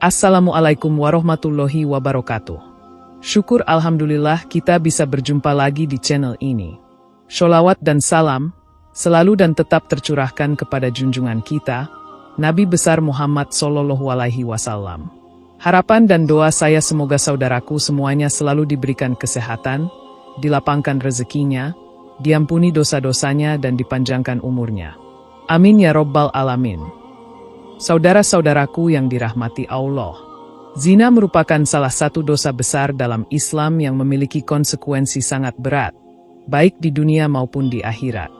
Assalamualaikum warahmatullahi wabarakatuh. Syukur alhamdulillah kita bisa berjumpa lagi di channel ini. Sholawat dan salam selalu dan tetap tercurahkan kepada junjungan kita, Nabi besar Muhammad SAW. Harapan dan doa saya semoga saudaraku semuanya selalu diberikan kesehatan, dilapangkan rezekinya, diampuni dosa-dosanya dan dipanjangkan umurnya. Amin ya Rabbal Alamin. Saudara-saudaraku yang dirahmati Allah, zina merupakan salah satu dosa besar dalam Islam yang memiliki konsekuensi sangat berat, baik di dunia maupun di akhirat.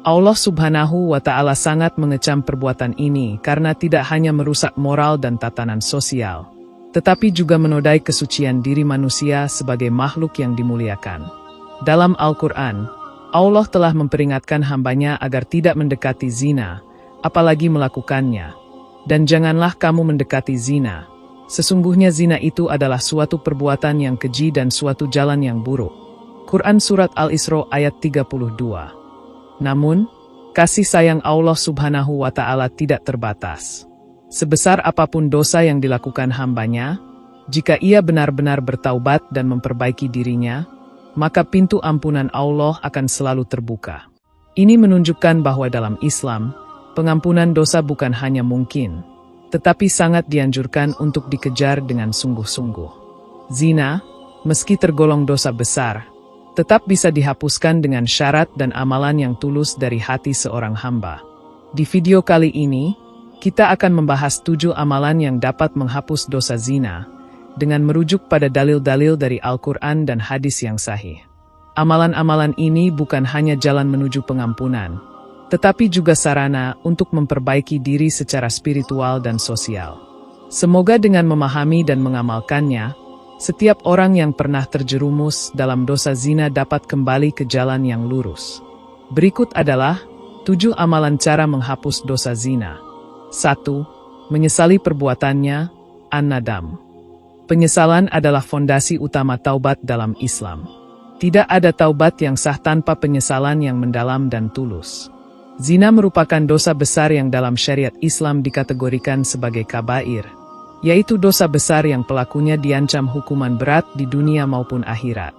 Allah Subhanahu wa Ta'ala sangat mengecam perbuatan ini karena tidak hanya merusak moral dan tatanan sosial, tetapi juga menodai kesucian diri manusia sebagai makhluk yang dimuliakan. Dalam Al-Quran, Allah telah memperingatkan hambanya agar tidak mendekati zina, apalagi melakukannya. Dan janganlah kamu mendekati zina. Sesungguhnya zina itu adalah suatu perbuatan yang keji dan suatu jalan yang buruk. Quran Surat Al-Isra ayat 32. Namun, kasih sayang Allah Subhanahu wa Ta'ala tidak terbatas. Sebesar apapun dosa yang dilakukan hambanya, jika ia benar-benar bertaubat dan memperbaiki dirinya, maka pintu ampunan Allah akan selalu terbuka. Ini menunjukkan bahwa dalam Islam, pengampunan dosa bukan hanya mungkin, tetapi sangat dianjurkan untuk dikejar dengan sungguh-sungguh. Zina, meski tergolong dosa besar, tetap bisa dihapuskan dengan syarat dan amalan yang tulus dari hati seorang hamba. Di video kali ini, kita akan membahas 7 amalan yang dapat menghapus dosa zina, dengan merujuk pada dalil-dalil dari Al-Quran dan hadis yang sahih. Amalan-amalan ini bukan hanya jalan menuju pengampunan, tetapi juga sarana untuk memperbaiki diri secara spiritual dan sosial. Semoga dengan memahami dan mengamalkannya, setiap orang yang pernah terjerumus dalam dosa zina dapat kembali ke jalan yang lurus. Berikut adalah 7 amalan cara menghapus dosa zina. 1. Menyesali perbuatannya, an-nadam. Penyesalan adalah fondasi utama taubat dalam Islam. Tidak ada taubat yang sah tanpa penyesalan yang mendalam dan tulus. Zina merupakan dosa besar yang dalam syariat Islam dikategorikan sebagai kabair, yaitu dosa besar yang pelakunya diancam hukuman berat di dunia maupun akhirat.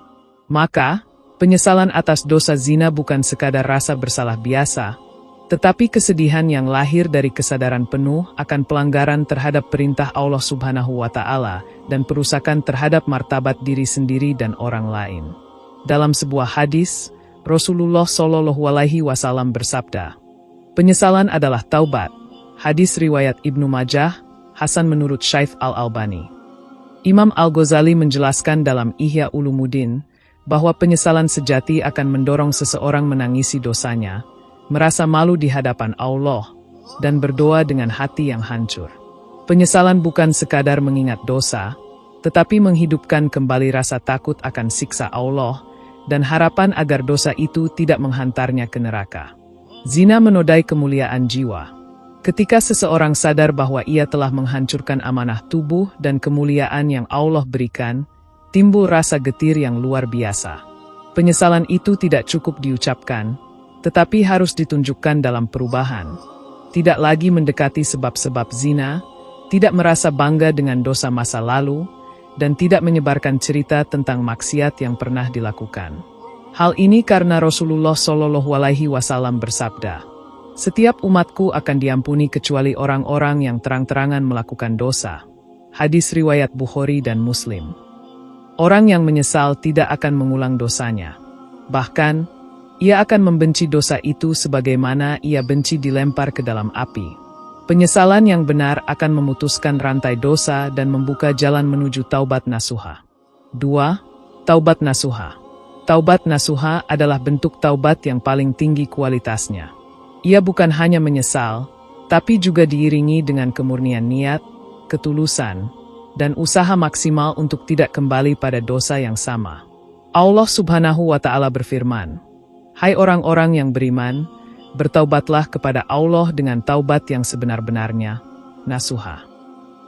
Maka, penyesalan atas dosa zina bukan sekadar rasa bersalah biasa, tetapi kesedihan yang lahir dari kesadaran penuh akan pelanggaran terhadap perintah Allah Subhanahu wa Ta'ala dan perusakan terhadap martabat diri sendiri dan orang lain. Dalam sebuah hadis, Rasulullah SAW bersabda, penyesalan adalah taubat. Hadis riwayat Ibnu Majah, Hasan menurut Syaikh Al-Albani. Imam Al-Ghazali menjelaskan dalam Ihya Ulumuddin, bahwa penyesalan sejati akan mendorong seseorang menangisi dosanya, merasa malu di hadapan Allah, dan berdoa dengan hati yang hancur. Penyesalan bukan sekadar mengingat dosa, tetapi menghidupkan kembali rasa takut akan siksa Allah, dan harapan agar dosa itu tidak menghantarnya ke neraka. Zina menodai kemuliaan jiwa. Ketika seseorang sadar bahwa ia telah menghancurkan amanah tubuh dan kemuliaan yang Allah berikan, timbul rasa getir yang luar biasa. Penyesalan itu tidak cukup diucapkan, tetapi harus ditunjukkan dalam perubahan. Tidak lagi mendekati sebab-sebab zina, tidak merasa bangga dengan dosa masa lalu, dan tidak menyebarkan cerita tentang maksiat yang pernah dilakukan. Hal ini karena Rasulullah SAW bersabda, setiap umatku akan diampuni kecuali orang-orang yang terang-terangan melakukan dosa. Hadis riwayat Bukhari dan Muslim. Orang yang menyesal tidak akan mengulang dosanya. Bahkan, ia akan membenci dosa itu sebagaimana ia benci dilempar ke dalam api. Penyesalan yang benar akan memutuskan rantai dosa dan membuka jalan menuju taubat nasuha. 2. Taubat nasuha. Taubat nasuha adalah bentuk taubat yang paling tinggi kualitasnya. Ia bukan hanya menyesal, tapi juga diiringi dengan kemurnian niat, ketulusan, dan usaha maksimal untuk tidak kembali pada dosa yang sama. Allah Subhanahu wa Ta'ala berfirman, hai orang-orang yang beriman, bertaubatlah kepada Allah dengan taubat yang sebenar-benarnya, nasuha.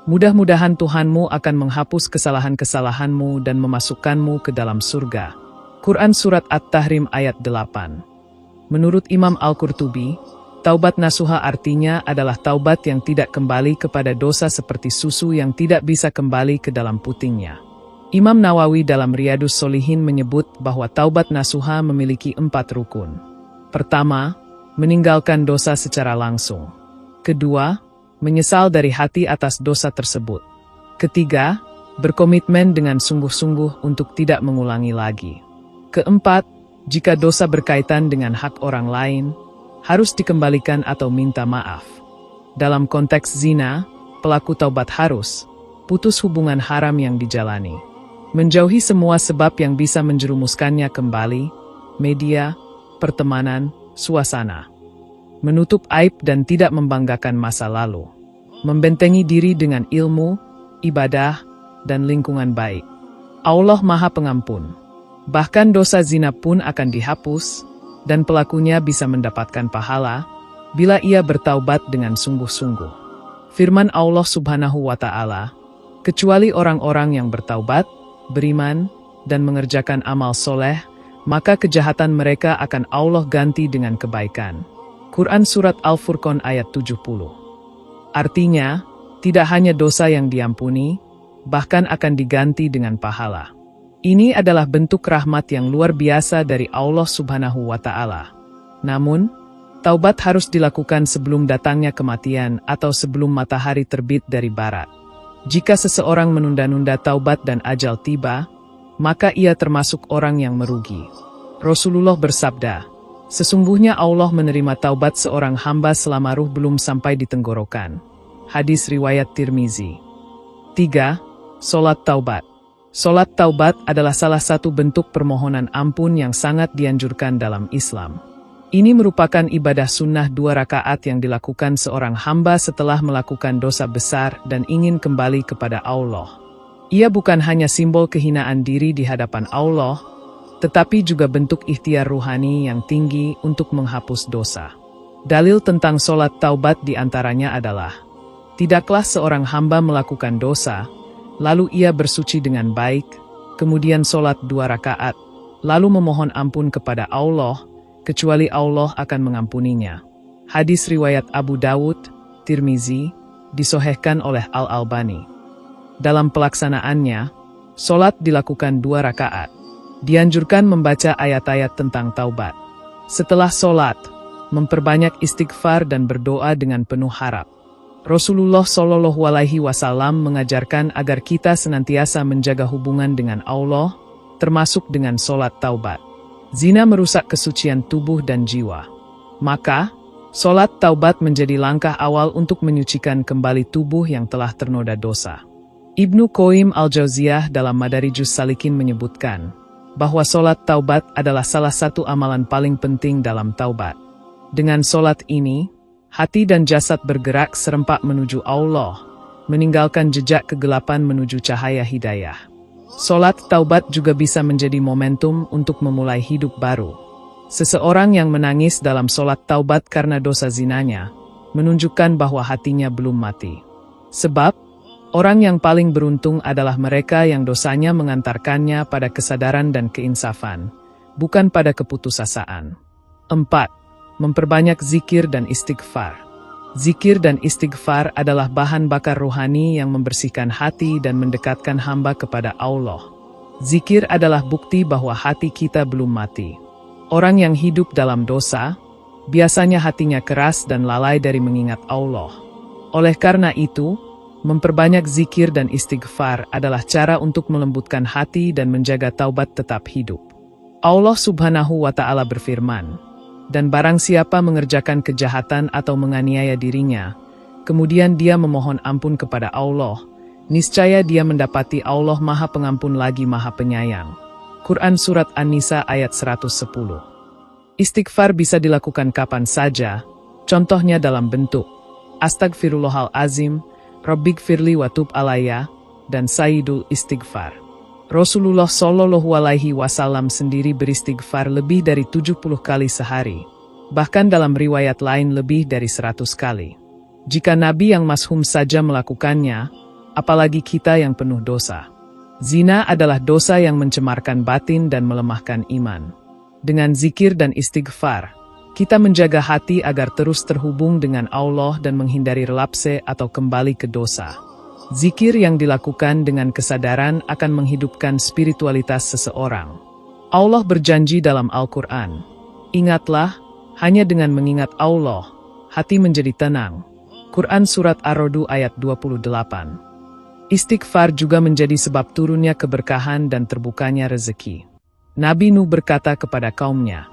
Mudah-mudahan Tuhanmu akan menghapus kesalahan-kesalahanmu dan memasukkanmu ke dalam surga. Quran Surat At-Tahrim ayat 8. Menurut Imam Al-Qurtubi, Taubat nasuha artinya adalah taubat yang tidak kembali kepada dosa seperti susu yang tidak bisa kembali ke dalam putingnya. Imam Nawawi dalam Riyadhus Sholihin menyebut bahwa taubat nasuha memiliki 4 rukun. Pertama, meninggalkan dosa secara langsung. Kedua, menyesal dari hati atas dosa tersebut. Ketiga, berkomitmen dengan sungguh-sungguh untuk tidak mengulangi lagi. Keempat, jika dosa berkaitan dengan hak orang lain, harus dikembalikan atau minta maaf. Dalam konteks zina, pelaku taubat harus putus hubungan haram yang dijalani, menjauhi semua sebab yang bisa menjerumuskannya kembali, media, pertemanan, suasana, menutup aib dan tidak membanggakan masa lalu, membentengi diri dengan ilmu, ibadah, dan lingkungan baik. Allah Maha Pengampun. Bahkan dosa zina pun akan dihapus, dan pelakunya bisa mendapatkan pahala, bila ia bertaubat dengan sungguh-sungguh. Firman Allah Subhanahu wa Ta'ala, kecuali orang-orang yang bertaubat, beriman, dan mengerjakan amal soleh, maka kejahatan mereka akan Allah ganti dengan kebaikan. Quran Surat Al-Furqan ayat 70. Artinya, tidak hanya dosa yang diampuni, bahkan akan diganti dengan pahala. Ini adalah bentuk rahmat yang luar biasa dari Allah Subhanahu wa Ta'ala. Namun, taubat harus dilakukan sebelum datangnya kematian atau sebelum matahari terbit dari barat. Jika seseorang menunda-nunda taubat dan ajal tiba, maka ia termasuk orang yang merugi. Rasulullah bersabda, sesungguhnya Allah menerima taubat seorang hamba selama ruh belum sampai di tenggorokan. Hadis riwayat Tirmizi. 3. Salat taubat. Salat taubat adalah salah satu bentuk permohonan ampun yang sangat dianjurkan dalam Islam. Ini merupakan ibadah sunnah 2 rakaat yang dilakukan seorang hamba setelah melakukan dosa besar dan ingin kembali kepada Allah. Ia bukan hanya simbol kehinaan diri di hadapan Allah, tetapi juga bentuk ikhtiar ruhani yang tinggi untuk menghapus dosa. Dalil tentang salat taubat diantaranya adalah, tidaklah seorang hamba melakukan dosa, lalu ia bersuci dengan baik, kemudian sholat 2 rakaat, lalu memohon ampun kepada Allah, kecuali Allah akan mengampuninya. Hadis riwayat Abu Dawud, Tirmizi, disohehkan oleh Al-Albani. Dalam pelaksanaannya, sholat dilakukan 2 rakaat. Dianjurkan membaca ayat-ayat tentang taubat. Setelah sholat, memperbanyak istighfar dan berdoa dengan penuh harap. Rasulullah Shallallahu Alaihi Wasallam mengajarkan agar kita senantiasa menjaga hubungan dengan Allah, termasuk dengan sholat taubat. Zina merusak kesucian tubuh dan jiwa. Maka, sholat taubat menjadi langkah awal untuk menyucikan kembali tubuh yang telah ternoda dosa. Ibnu Qayyim Al-Jauziyah dalam Madarijus Salikin menyebutkan, bahwa sholat taubat adalah salah satu amalan paling penting dalam taubat. Dengan sholat ini, hati dan jasad bergerak serempak menuju Allah, meninggalkan jejak kegelapan menuju cahaya hidayah. Sholat taubat juga bisa menjadi momentum untuk memulai hidup baru. Seseorang yang menangis dalam sholat taubat karena dosa zinanya, menunjukkan bahwa hatinya belum mati. Sebab, orang yang paling beruntung adalah mereka yang dosanya mengantarkannya pada kesadaran dan keinsafan, bukan pada keputusasaan. 4. Memperbanyak zikir dan istighfar. Zikir dan istighfar adalah bahan bakar rohani yang membersihkan hati dan mendekatkan hamba kepada Allah. Zikir adalah bukti bahwa hati kita belum mati. Orang yang hidup dalam dosa, biasanya hatinya keras dan lalai dari mengingat Allah. Oleh karena itu, memperbanyak zikir dan istighfar adalah cara untuk melembutkan hati dan menjaga taubat tetap hidup. Allah Subhanahu wa Ta'ala berfirman, dan barang siapa mengerjakan kejahatan atau menganiaya dirinya, kemudian dia memohon ampun kepada Allah, niscaya dia mendapati Allah Maha Pengampun lagi Maha Penyayang. Quran Surat An-Nisa ayat 110. Istighfar bisa dilakukan kapan saja, contohnya dalam bentuk Astagfirullahalazim, Rabbighfirli wa tub alayya, dan Sayyidul Istighfar. Rasulullah Shallallahu Alaihi Wasallam sendiri beristighfar lebih dari 70 kali sehari, bahkan dalam riwayat lain lebih dari 100 kali. Jika Nabi yang mashum saja melakukannya, apalagi kita yang penuh dosa. Zina adalah dosa yang mencemarkan batin dan melemahkan iman. Dengan zikir dan istighfar, Kita menjaga hati agar terus terhubung dengan Allah dan menghindari relapse atau kembali ke dosa. Zikir yang dilakukan dengan kesadaran akan menghidupkan spiritualitas seseorang. Allah berjanji dalam Al-Quran, "Ingatlah, hanya dengan mengingat Allah, hati menjadi tenang." Quran Surat Ar-Ra'd ayat 28. Istighfar juga menjadi sebab turunnya keberkahan dan terbukanya rezeki. Nabi Nuh berkata kepada kaumnya,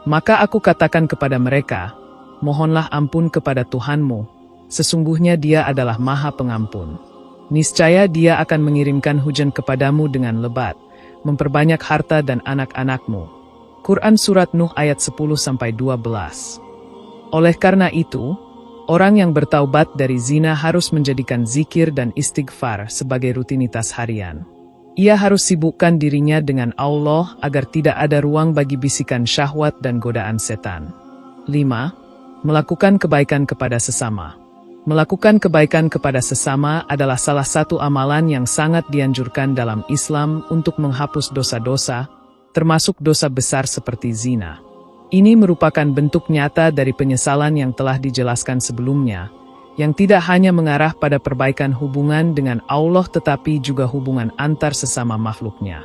"Maka aku katakan kepada mereka, mohonlah ampun kepada Tuhanmu, sesungguhnya Dia adalah Maha Pengampun. Niscaya Dia akan mengirimkan hujan kepadamu dengan lebat, memperbanyak harta dan anak-anakmu." Quran Surat Nuh ayat 10-12. Oleh karena itu, orang yang bertaubat dari zina harus menjadikan zikir dan istighfar sebagai rutinitas harian. Ia harus sibukkan dirinya dengan Allah agar tidak ada ruang bagi bisikan syahwat dan godaan setan. 5. Melakukan kebaikan kepada sesama. Melakukan kebaikan kepada sesama adalah salah satu amalan yang sangat dianjurkan dalam Islam untuk menghapus dosa-dosa, termasuk dosa besar seperti zina. Ini merupakan bentuk nyata dari penyesalan yang telah dijelaskan sebelumnya, yang tidak hanya mengarah pada perbaikan hubungan dengan Allah tetapi juga hubungan antar sesama makhluknya.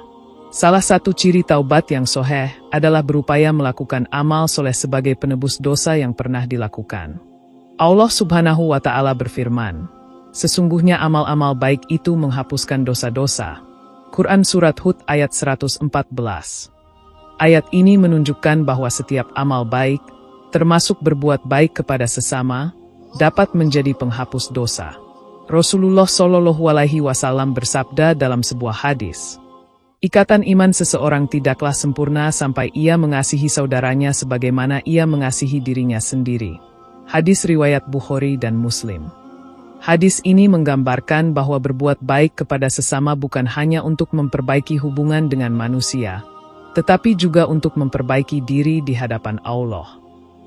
Salah satu ciri taubat yang soheh adalah berupaya melakukan amal soleh sebagai penebus dosa yang pernah dilakukan. Allah Subhanahu wa Ta'ala berfirman, "Sesungguhnya amal-amal baik itu menghapuskan dosa-dosa." Quran Surat Hud ayat 114. Ayat ini menunjukkan bahwa setiap amal baik, termasuk berbuat baik kepada sesama, dapat menjadi penghapus dosa. Rasulullah Shallallahu Alaihi Wasallam bersabda dalam sebuah hadis, "Ikatan iman seseorang tidaklah sempurna sampai ia mengasihi saudaranya sebagaimana ia mengasihi dirinya sendiri." Hadis riwayat Bukhari dan Muslim. Hadis ini menggambarkan bahwa berbuat baik kepada sesama bukan hanya untuk memperbaiki hubungan dengan manusia, tetapi juga untuk memperbaiki diri di hadapan Allah.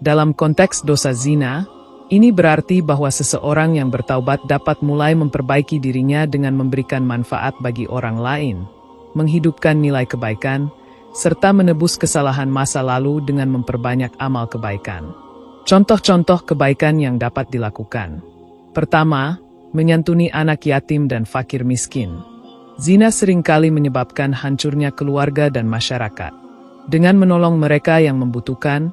Dalam konteks dosa zina, ini berarti bahwa seseorang yang bertaubat dapat mulai memperbaiki dirinya dengan memberikan manfaat bagi orang lain, menghidupkan nilai kebaikan, serta menebus kesalahan masa lalu dengan memperbanyak amal kebaikan. Contoh-contoh kebaikan yang dapat dilakukan. Pertama, menyantuni anak yatim dan fakir miskin. Zina seringkali menyebabkan hancurnya keluarga dan masyarakat. Dengan menolong mereka yang membutuhkan,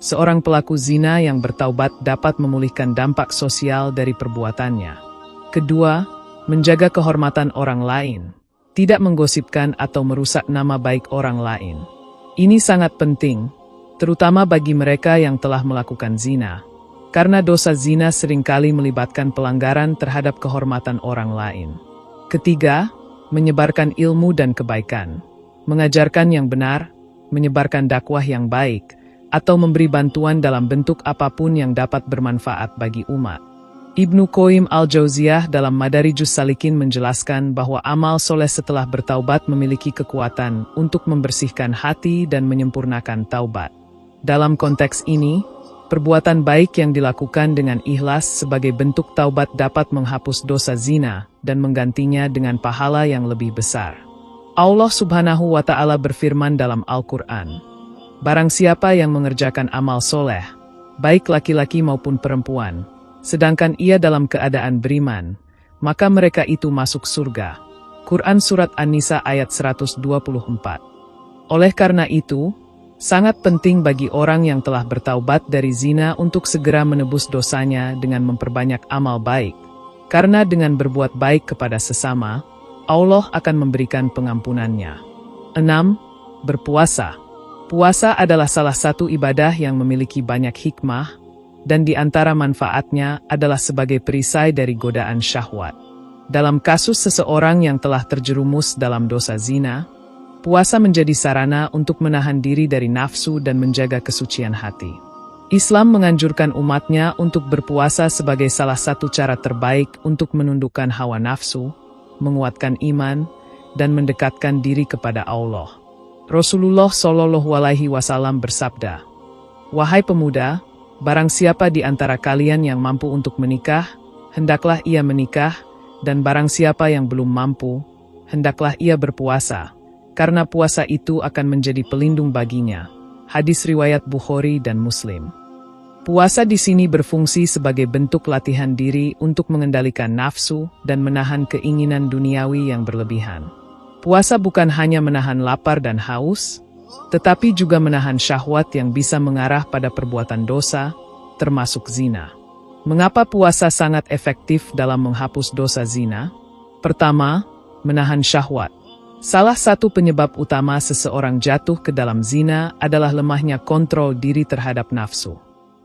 seorang pelaku zina yang bertaubat dapat memulihkan dampak sosial dari perbuatannya. Kedua, menjaga kehormatan orang lain, tidak menggosipkan atau merusak nama baik orang lain. Ini sangat penting, terutama bagi mereka yang telah melakukan zina, karena dosa zina seringkali melibatkan pelanggaran terhadap kehormatan orang lain. Ketiga, menyebarkan ilmu dan kebaikan, mengajarkan yang benar, menyebarkan dakwah yang baik, atau memberi bantuan dalam bentuk apapun yang dapat bermanfaat bagi umat. Ibnu Qayyim al-Jauziyah dalam Madarijus Salikin menjelaskan bahwa amal soleh setelah bertaubat memiliki kekuatan untuk membersihkan hati dan menyempurnakan taubat. Dalam konteks ini, perbuatan baik yang dilakukan dengan ikhlas sebagai bentuk taubat dapat menghapus dosa zina dan menggantinya dengan pahala yang lebih besar. Allah Subhanahu wa Ta'ala berfirman dalam Al-Quran, "Barang siapa yang mengerjakan amal soleh, baik laki-laki maupun perempuan, sedangkan ia dalam keadaan beriman, maka mereka itu masuk surga." Quran Surat An-Nisa ayat 124. Oleh karena itu, sangat penting bagi orang yang telah bertaubat dari zina untuk segera menebus dosanya dengan memperbanyak amal baik, karena dengan berbuat baik kepada sesama, Allah akan memberikan pengampunannya. 6. Berpuasa. Puasa adalah salah satu ibadah yang memiliki banyak hikmah, dan di antara manfaatnya adalah sebagai perisai dari godaan syahwat. Dalam kasus seseorang yang telah terjerumus dalam dosa zina, puasa menjadi sarana untuk menahan diri dari nafsu dan menjaga kesucian hati. Islam menganjurkan umatnya untuk berpuasa sebagai salah satu cara terbaik untuk menundukkan hawa nafsu, menguatkan iman, dan mendekatkan diri kepada Allah. Rasulullah Shallallahu Alaihi Wasallam bersabda, "Wahai pemuda, barang siapa di antara kalian yang mampu untuk menikah, hendaklah ia menikah, dan barang siapa yang belum mampu, hendaklah ia berpuasa, karena puasa itu akan menjadi pelindung baginya." Hadis riwayat Bukhari dan Muslim. Puasa di sini berfungsi sebagai bentuk latihan diri untuk mengendalikan nafsu dan menahan keinginan duniawi yang berlebihan. Puasa bukan hanya menahan lapar dan haus, tetapi juga menahan syahwat yang bisa mengarah pada perbuatan dosa, termasuk zina. Mengapa puasa sangat efektif dalam menghapus dosa zina? Pertama, menahan syahwat. Salah satu penyebab utama seseorang jatuh ke dalam zina adalah lemahnya kontrol diri terhadap nafsu.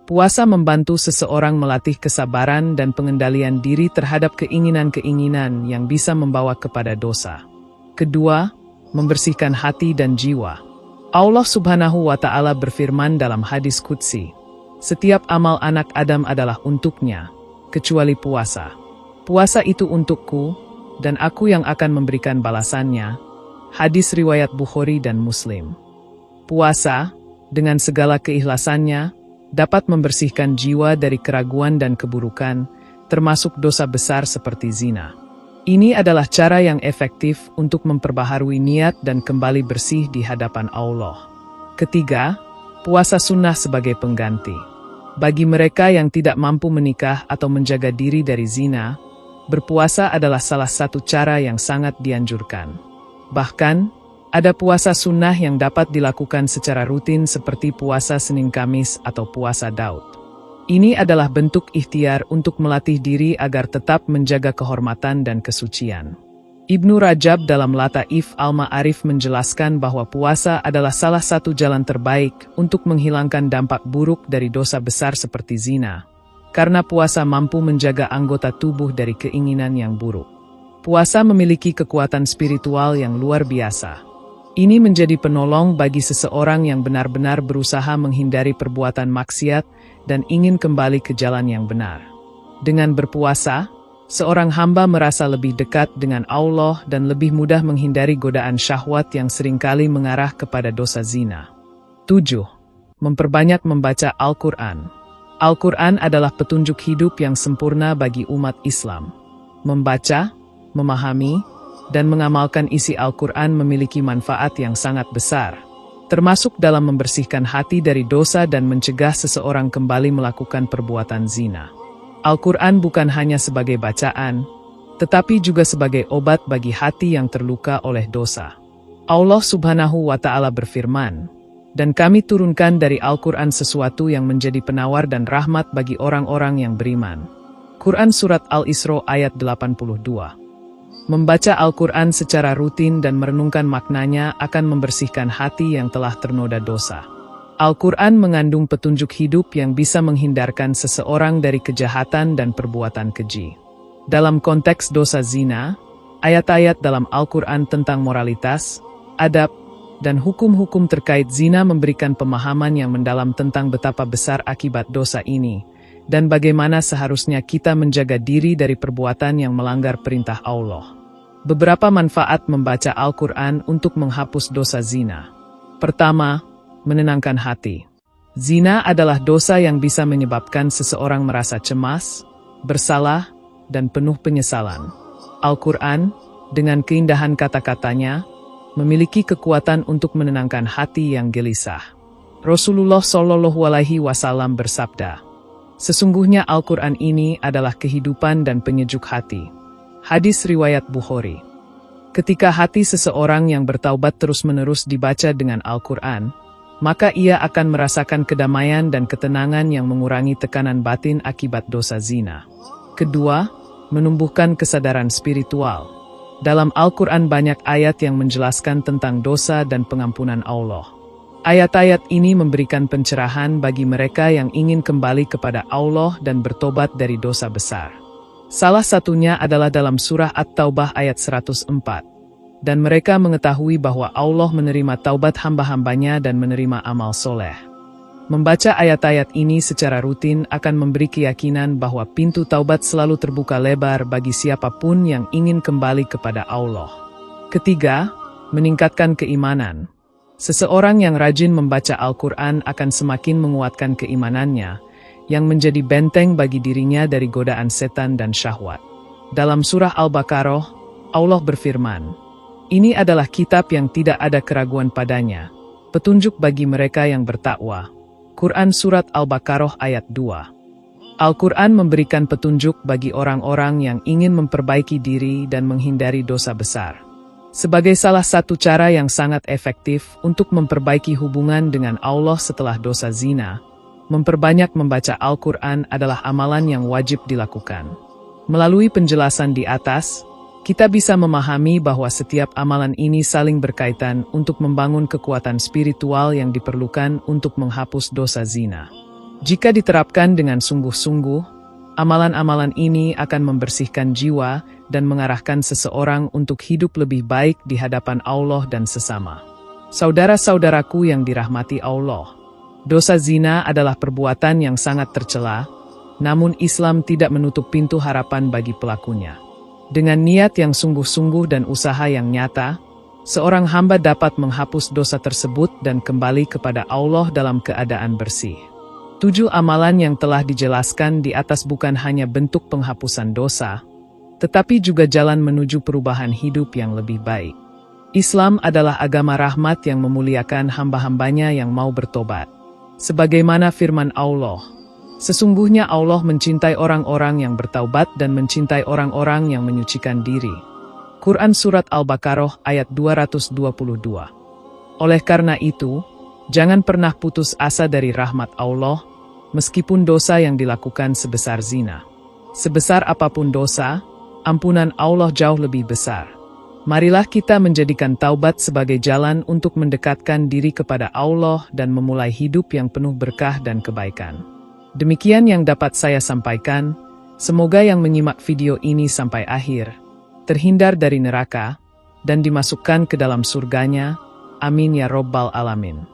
Puasa membantu seseorang melatih kesabaran dan pengendalian diri terhadap keinginan-keinginan yang bisa membawa kepada dosa. Kedua, membersihkan hati dan jiwa. Allah Subhanahu wa Ta'ala berfirman dalam hadis qudsi, "Setiap amal anak Adam adalah untuknya, kecuali puasa. Puasa itu untukku, dan aku yang akan memberikan balasannya." Hadis riwayat Bukhari dan Muslim. Puasa, dengan segala keikhlasannya, dapat membersihkan jiwa dari keraguan dan keburukan, termasuk dosa besar seperti zina. Ini adalah cara yang efektif untuk memperbaharui niat dan kembali bersih di hadapan Allah. Ketiga, puasa sunnah sebagai pengganti. Bagi mereka yang tidak mampu menikah atau menjaga diri dari zina, berpuasa adalah salah satu cara yang sangat dianjurkan. Bahkan, ada puasa sunnah yang dapat dilakukan secara rutin seperti puasa Senin Kamis atau puasa Daud. Ini adalah bentuk ikhtiar untuk melatih diri agar tetap menjaga kehormatan dan kesucian. Ibnu Rajab dalam Lataif al-Ma'arif menjelaskan bahwa puasa adalah salah satu jalan terbaik untuk menghilangkan dampak buruk dari dosa besar seperti zina, karena puasa mampu menjaga anggota tubuh dari keinginan yang buruk. Puasa memiliki kekuatan spiritual yang luar biasa. Ini menjadi penolong bagi seseorang yang benar-benar berusaha menghindari perbuatan maksiat dan ingin kembali ke jalan yang benar. Dengan berpuasa, seorang hamba merasa lebih dekat dengan Allah dan lebih mudah menghindari godaan syahwat yang seringkali mengarah kepada dosa zina. 7. Memperbanyak membaca Al-Quran. Al-Quran adalah petunjuk hidup yang sempurna bagi umat Islam. Membaca, memahami, dan mengamalkan isi Al-Quran memiliki manfaat yang sangat besar, termasuk dalam membersihkan hati dari dosa dan mencegah seseorang kembali melakukan perbuatan zina. Al-Quran bukan hanya sebagai bacaan, tetapi juga sebagai obat bagi hati yang terluka oleh dosa. Allah Subhanahu wa Ta'ala berfirman, "Dan kami turunkan dari Al-Quran sesuatu yang menjadi penawar dan rahmat bagi orang-orang yang beriman." Quran Surat Al-Isra ayat 82. Membaca Al-Quran secara rutin dan merenungkan maknanya akan membersihkan hati yang telah ternoda dosa. Al-Quran mengandung petunjuk hidup yang bisa menghindarkan seseorang dari kejahatan dan perbuatan keji. Dalam konteks dosa zina, ayat-ayat dalam Al-Quran tentang moralitas, adab, dan hukum-hukum terkait zina memberikan pemahaman yang mendalam tentang betapa besar akibat dosa ini, dan bagaimana seharusnya kita menjaga diri dari perbuatan yang melanggar perintah Allah. Beberapa manfaat membaca Al-Quran untuk menghapus dosa zina. Pertama, menenangkan hati. Zina adalah dosa yang bisa menyebabkan seseorang merasa cemas, bersalah, dan penuh penyesalan. Al-Quran, dengan keindahan kata-katanya, memiliki kekuatan untuk menenangkan hati yang gelisah. Rasulullah Shallallahu Alaihi Wasallam bersabda, "Sesungguhnya Al-Quran ini adalah kehidupan dan penyejuk hati." Hadis riwayat Bukhari. Ketika hati seseorang yang bertaubat terus-menerus dibaca dengan Al-Quran, maka ia akan merasakan kedamaian dan ketenangan yang mengurangi tekanan batin akibat dosa zina. Kedua, menumbuhkan kesadaran spiritual. Dalam Al-Quran banyak ayat yang menjelaskan tentang dosa dan pengampunan Allah. Ayat-ayat ini memberikan pencerahan bagi mereka yang ingin kembali kepada Allah dan bertobat dari dosa besar. Salah satunya adalah dalam surah At-Taubah ayat 104. Dan mereka mengetahui bahwa Allah menerima taubat hamba-hambanya dan menerima amal soleh. Membaca ayat-ayat ini secara rutin akan memberi keyakinan bahwa pintu taubat selalu terbuka lebar bagi siapapun yang ingin kembali kepada Allah. Ketiga, meningkatkan keimanan. Seseorang yang rajin membaca Al-Quran akan semakin menguatkan keimanannya, yang menjadi benteng bagi dirinya dari godaan setan dan syahwat. Dalam surah Al-Baqarah, Allah berfirman, "Ini adalah kitab yang tidak ada keraguan padanya, petunjuk bagi mereka yang bertakwa." Quran Surat Al-Baqarah ayat 2. Al-Quran memberikan petunjuk bagi orang-orang yang ingin memperbaiki diri dan menghindari dosa besar. Sebagai salah satu cara yang sangat efektif untuk memperbaiki hubungan dengan Allah setelah dosa zina, memperbanyak membaca Al-Quran adalah amalan yang wajib dilakukan. Melalui penjelasan di atas, kita bisa memahami bahwa setiap amalan ini saling berkaitan untuk membangun kekuatan spiritual yang diperlukan untuk menghapus dosa zina. Jika diterapkan dengan sungguh-sungguh, amalan-amalan ini akan membersihkan jiwa dan mengarahkan seseorang untuk hidup lebih baik di hadapan Allah dan sesama. Saudara-saudaraku yang dirahmati Allah, dosa zina adalah perbuatan yang sangat tercela, namun Islam tidak menutup pintu harapan bagi pelakunya. Dengan niat yang sungguh-sungguh dan usaha yang nyata, seorang hamba dapat menghapus dosa tersebut dan kembali kepada Allah dalam keadaan bersih. 7 amalan yang telah dijelaskan di atas bukan hanya bentuk penghapusan dosa, tetapi juga jalan menuju perubahan hidup yang lebih baik. Islam adalah agama rahmat yang memuliakan hamba-hambanya yang mau bertobat. Sebagaimana firman Allah, sesungguhnya Allah mencintai orang-orang yang bertaubat dan mencintai orang-orang yang menyucikan diri. Quran Surat Al-Baqarah ayat 222. Oleh karena itu, jangan pernah putus asa dari rahmat Allah, meskipun dosa yang dilakukan sebesar zina. Sebesar apapun dosa, ampunan Allah jauh lebih besar. Marilah kita menjadikan taubat sebagai jalan untuk mendekatkan diri kepada Allah dan memulai hidup yang penuh berkah dan kebaikan. Demikian yang dapat saya sampaikan, semoga yang menyimak video ini sampai akhir, terhindar dari neraka, dan dimasukkan ke dalam surganya. Amin ya Rabbal Alamin.